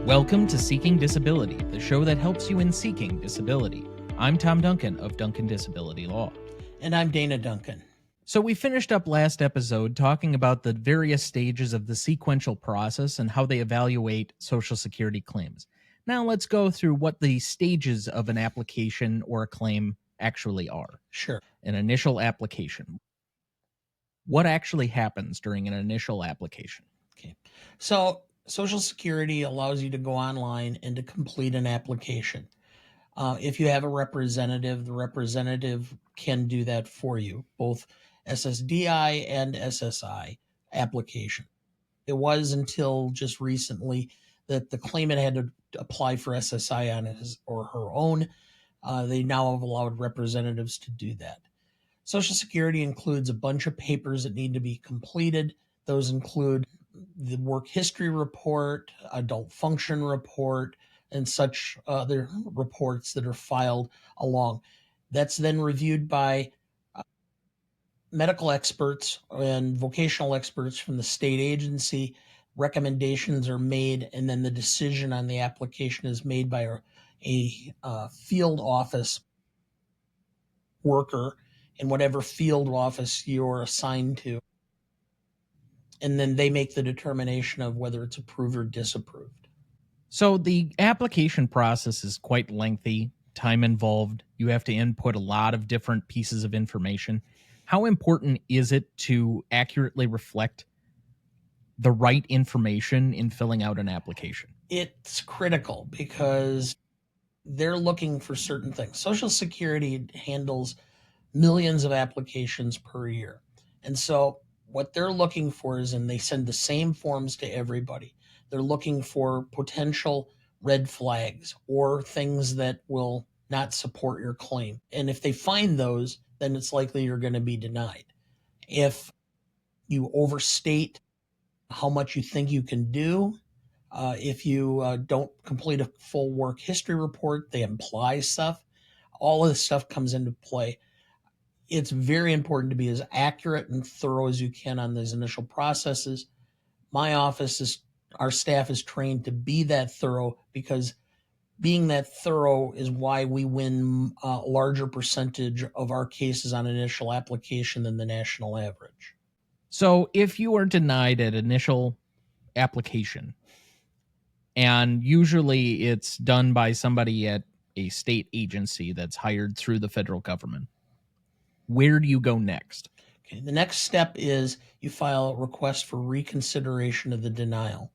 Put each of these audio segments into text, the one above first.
Welcome to Seeking Disability, the show that helps you in seeking disability. I'm Tom Duncan of Duncan Disability Law. And I'm Dana Duncan. So we finished up last episode talking about the various stages of the sequential process and how they evaluate Social Security claims. Now let's go through what the stages of an application or a claim actually are. Sure. An initial application. What actually happens during an initial application? Okay. So Social Security allows you to go online and to complete an application. If you have a representative, the representative can do that for you, both SSDI and SSI application. It was until just recently that the claimant had to apply for SSI on his or her own. They now have allowed representatives to do that. Social Security includes a bunch of papers that need to be completed. Those include the work history report, adult function report, and such other reports that are filed along. That's then reviewed by medical experts and vocational experts from the state agency. Recommendations are made, and then the decision on the application is made by a field office worker in whatever field office you're assigned to. And then they make the determination of whether it's approved or disapproved. So the application process is quite lengthy, time involved. You have to input a lot of different pieces of information. How important is it to accurately reflect the right information in filling out an application? It's critical because they're looking for certain things. Social Security handles millions of applications per year. And so what they're looking for is, and they send the same forms to everybody, they're looking for potential red flags or things that will not support your claim. And if they find those, then it's likely you're going to be denied. If you overstate how much you think you can do, if you don't complete a full work history report, they imply stuff. All of this stuff comes into play. It's very important to be as accurate and thorough as you can on these initial processes. Our staff is trained to be that thorough, because being that thorough is why we win a larger percentage of our cases on initial application than the national average. So if you are denied at initial application, and usually it's done by somebody at a state agency that's hired through the federal government, where do you go next? Okay, the next step is you file a request for reconsideration of the denial.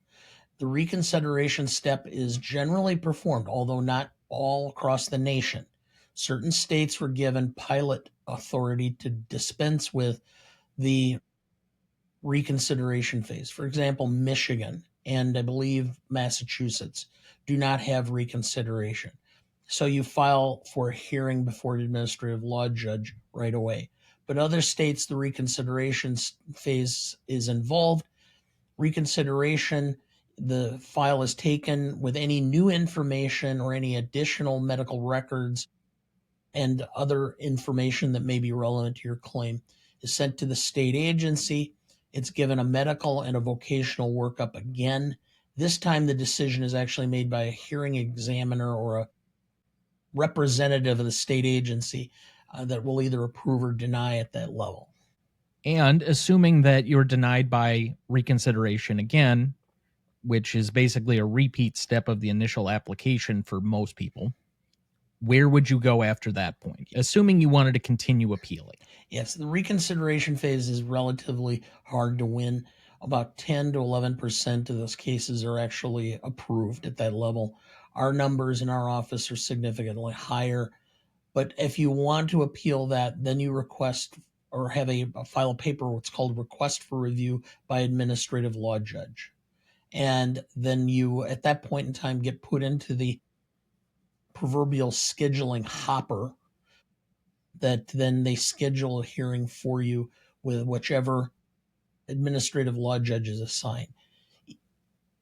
The reconsideration step is generally performed, although not all across the nation. Certain states were given pilot authority to dispense with the reconsideration phase. For example, Michigan and I believe Massachusetts do not have reconsideration. So you file for a hearing before an administrative law judge right away. But other states, the reconsideration phase is involved. Reconsideration, the file is taken with any new information or any additional medical records and other information that may be relevant to your claim is sent to the state agency. It's given a medical and a vocational workup again. This time the decision is actually made by a hearing examiner or a representative of the state agency that will either approve or deny at that level. And assuming that you're denied by reconsideration again, which is basically a repeat step of the initial application for most people, where would you go after that point, assuming you wanted to continue appealing? Yes, the reconsideration phase is relatively hard to win. About 10 to 11% of those cases are actually approved at that level. Our numbers in our office are significantly higher. But if you want to appeal that, then you request or have file a paper, what's called request for review by administrative law judge. And then you, at that point in time, get put into the proverbial scheduling hopper that then they schedule a hearing for you with whichever administrative law judge is assigned.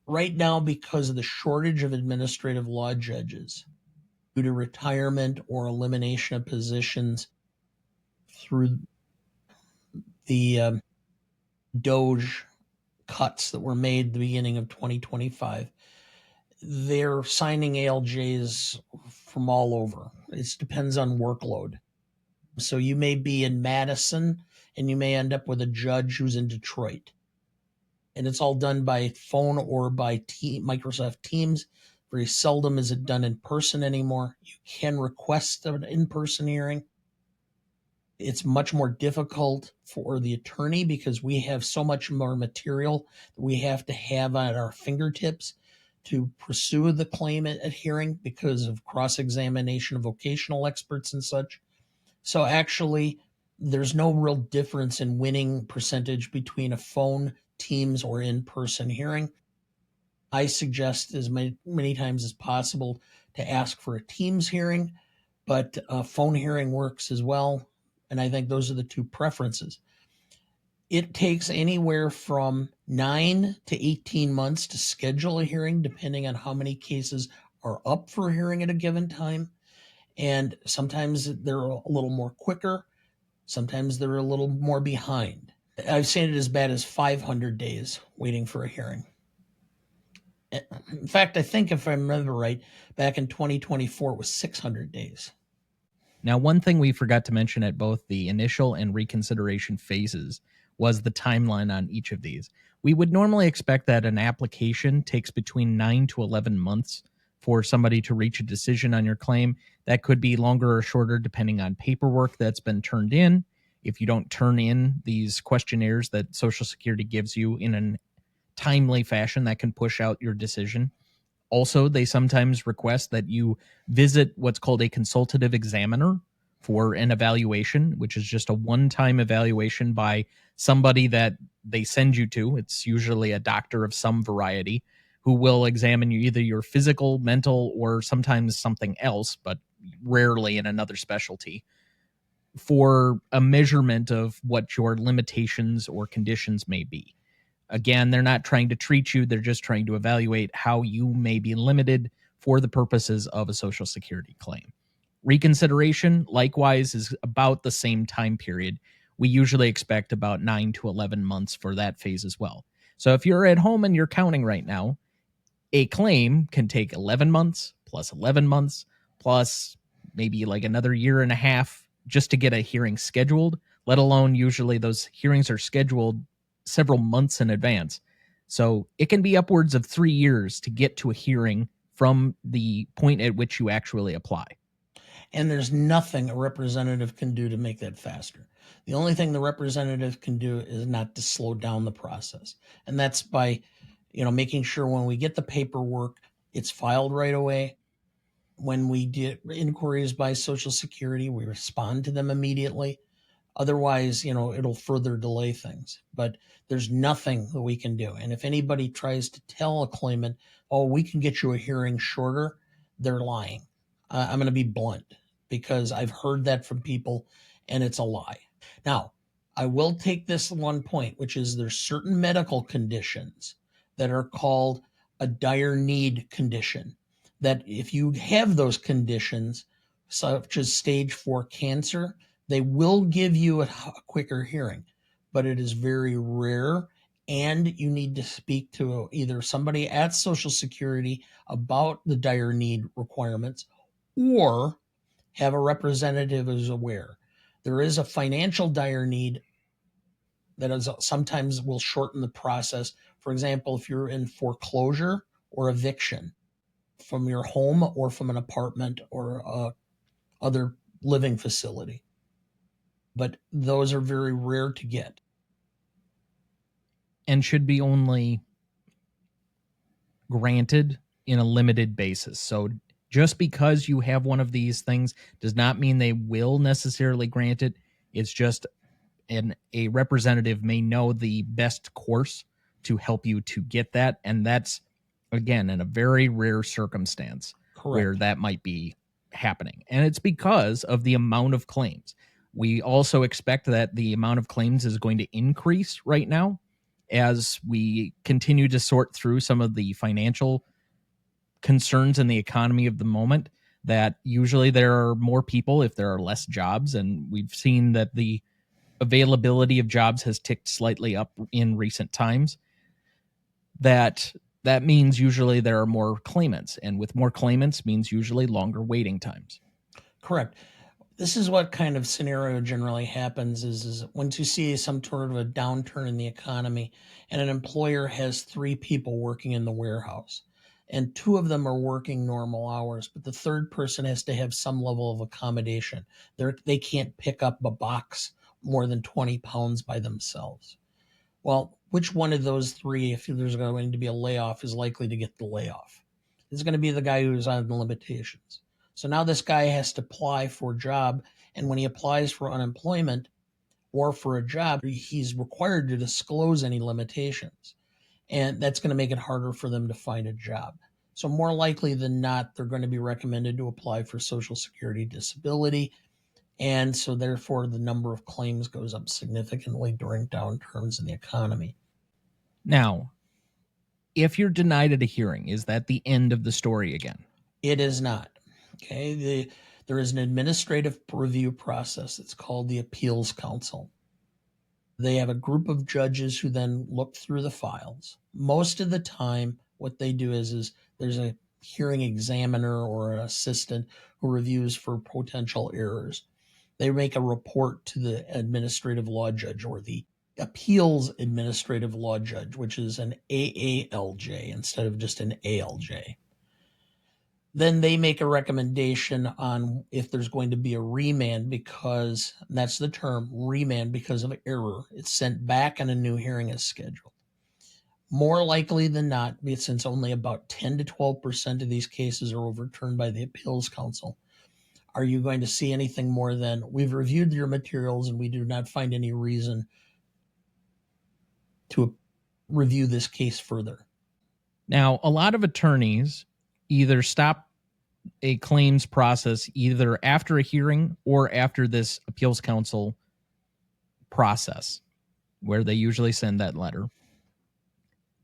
Right now, because of the shortage of administrative law judges due to retirement or elimination of positions through the Doge cuts that were made at the beginning of 2025, they're signing ALJs from all over. It depends on workload. So you may be in Madison and you may end up with a judge who's in Detroit. And it's all done by phone or by Microsoft Teams. Very seldom is it done in person anymore. You can request an in-person hearing. It's much more difficult for the attorney because we have so much more material that we have to have at our fingertips to pursue the claim at hearing because of cross-examination of vocational experts and such. So actually, there's no real difference in winning percentage between a phone, Teams, or in-person hearing. I suggest as many times as possible to ask for a Teams hearing, but a phone hearing works as well. And I think those are the two preferences. It takes anywhere from 9 to 18 months to schedule a hearing, depending on how many cases are up for hearing at a given time. And sometimes they're a little more quicker. Sometimes they're a little more behind. I've seen it as bad as 500 days waiting for a hearing. In fact, I think if I remember right, back in 2024, it was 600 days. Now, one thing we forgot to mention at both the initial and reconsideration phases was the timeline on each of these. We would normally expect that an application takes between 9 to 11 months for somebody to reach a decision on your claim. That could be longer or shorter depending on paperwork that's been turned in. If you don't turn in these questionnaires that Social Security gives you in a timely fashion, that can push out your decision. Also, they sometimes request that you visit what's called a consultative examiner for an evaluation, which is just a one-time evaluation by somebody that they send you to. It's usually a doctor of some variety who will examine you, either your physical, mental, or sometimes something else, but rarely in another specialty, for a measurement of what your limitations or conditions may be. Again, they're not trying to treat you. They're just trying to evaluate how you may be limited for the purposes of a Social Security claim. Reconsideration, likewise, is about the same time period. We usually expect about 9 to 11 months for that phase as well. So if you're at home and you're counting right now, a claim can take 11 months plus 11 months plus maybe like another year and a half just to get a hearing scheduled, let alone usually those hearings are scheduled several months in advance. So it can be upwards of 3 years to get to a hearing from the point at which you actually apply. And there's nothing a representative can do to make that faster. The only thing the representative can do is not to slow down the process. And that's by, making sure when we get the paperwork, it's filed right away. When we get inquiries by Social Security, we respond to them immediately. Otherwise, it'll further delay things. But there's nothing that we can do. And if anybody tries to tell a claimant, oh, we can get you a hearing shorter, they're lying. I'm going to be blunt because I've heard that from people and it's a lie. Now, I will take this one point, which is there's certain medical conditions that are called a dire need condition, that if you have those conditions, such as stage 4 cancer, they will give you a quicker hearing, but it is very rare. And you need to speak to either somebody at Social Security about the dire need requirements or have a representative who's aware. There is a financial dire need that is sometimes will shorten the process. For example, if you're in foreclosure or eviction from your home or from an apartment or other living facility. But those are very rare to get. And should be only granted in a limited basis. So just because you have one of these things does not mean they will necessarily grant it. It's just a representative may know the best course to help you to get that. And that's, again, in a very rare circumstance. Correct. Where that might be happening. And it's because of the amount of claims. We also expect that the amount of claims is going to increase right now as we continue to sort through some of the financial concerns in the economy of the moment, that usually there are more people if there are less jobs. And we've seen that the availability of jobs has ticked slightly up in recent times, that That means usually there are more claimants, and with more claimants means usually longer waiting times. Correct. This is what kind of scenario generally happens is once you see some sort of a downturn in the economy and an employer has 3 people working in the warehouse and 2 of them are working normal hours, but the third person has to have some level of accommodation. They can't pick up a box more than 20 pounds by themselves. Well, which one of those 3, if there's going to be a layoff, is likely to get the layoff? It's going to be the guy who's on the limitations. So now this guy has to apply for a job, and when he applies for unemployment or for a job, he's required to disclose any limitations. And that's going to make it harder for them to find a job. So more likely than not, they're going to be recommended to apply for Social Security disability. And so therefore the number of claims goes up significantly during downturns in the economy. Now, if you're denied at a hearing, is that the end of the story again? It is not. Okay. There is an administrative review process. It's called the Appeals Council. They have a group of judges who then look through the files. Most of the time, what they do is there's a hearing examiner or an assistant who reviews for potential errors. They make a report to the administrative law judge or the appeals administrative law judge, which is an AALJ instead of just an ALJ. Then they make a recommendation on if there's going to be a remand, because that's the term, remand, because of error. It's sent back and a new hearing is scheduled. More likely than not, since only about 10 to 12% of these cases are overturned by the Appeals Council, are you going to see anything more than, we've reviewed your materials and we do not find any reason to review this case further? Now, a lot of attorneys either stop a claims process either after a hearing or after this Appeals Council process, where they usually send that letter.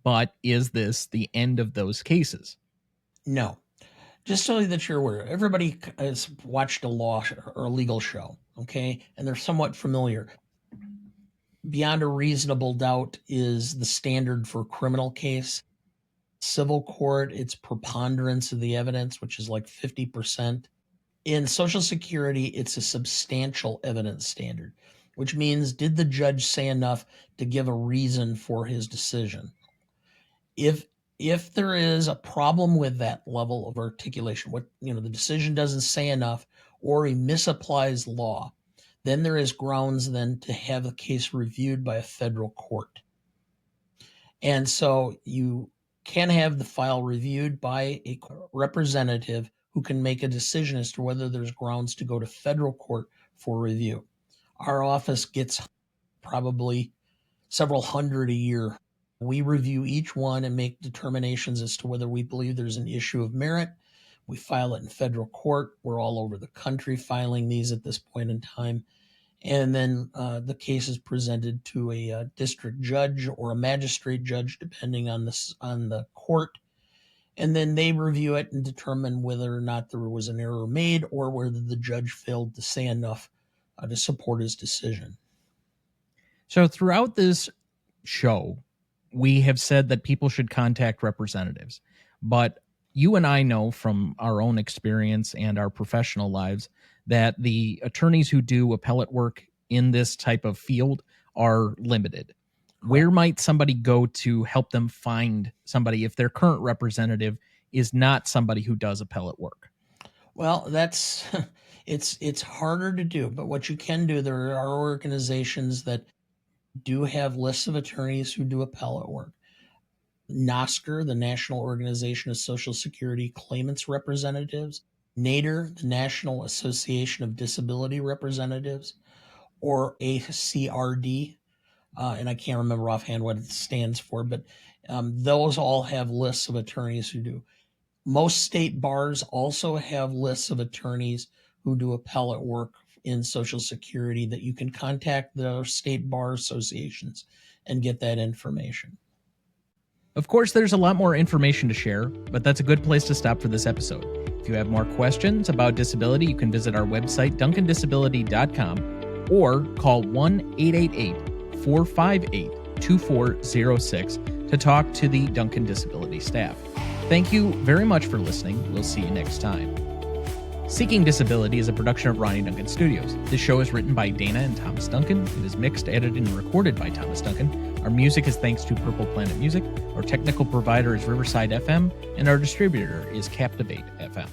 But is this the end of those cases? No. Just so that you're aware, everybody has watched a law or a legal show, okay? And they're somewhat familiar. Beyond a reasonable doubt is the standard for criminal case. Civil court, it's preponderance of the evidence, which is like 50%. In Social Security, it's a substantial evidence standard, which means did the judge say enough to give a reason for his decision? If there is a problem with that level of articulation, the decision doesn't say enough or he misapplies law, then there is grounds then to have the case reviewed by a federal court. And so you can have the file reviewed by a representative who can make a decision as to whether there's grounds to go to federal court for review. Our office gets probably several hundred a year. We review each one and make determinations as to whether we believe there's an issue of merit. We file it in federal court. We're all over the country filing these at this point in time. And then the case is presented to a district judge or a magistrate judge, depending on the court. And then they review it and determine whether or not there was an error made or whether the judge failed to say enough to support his decision. So throughout this show, we have said that people should contact representatives. But you and I know from our own experience and our professional lives that the attorneys who do appellate work in this type of field are limited. Where might somebody go to help them find somebody if their current representative is not somebody who does appellate work? Well, it's harder to do, but what you can do, there are organizations that do have lists of attorneys who do appellate work. NOSCR, the National Organization of Social Security Claimants Representatives, NADER, the National Association of Disability Representatives, or ACRD, and I can't remember offhand what it stands for, but those all have lists of attorneys who do. Most state bars also have lists of attorneys who do appellate work in Social Security that you can contact the state bar associations and get that information. Of course, there's a lot more information to share, but that's a good place to stop for this episode. If you have more questions about disability, you can visit our website, duncandisability.com, or call 1-888-458-2406 to talk to the Duncan disability staff. Thank you very much for listening. We'll see you next time. Seeking Disability is a production of Ronnie Duncan Studios. This show is written by Dana and Thomas Duncan. It is mixed, edited, and recorded by Thomas Duncan. Our music is thanks to Purple Planet Music. Our technical provider is Riverside FM, and our distributor is Captivate FM.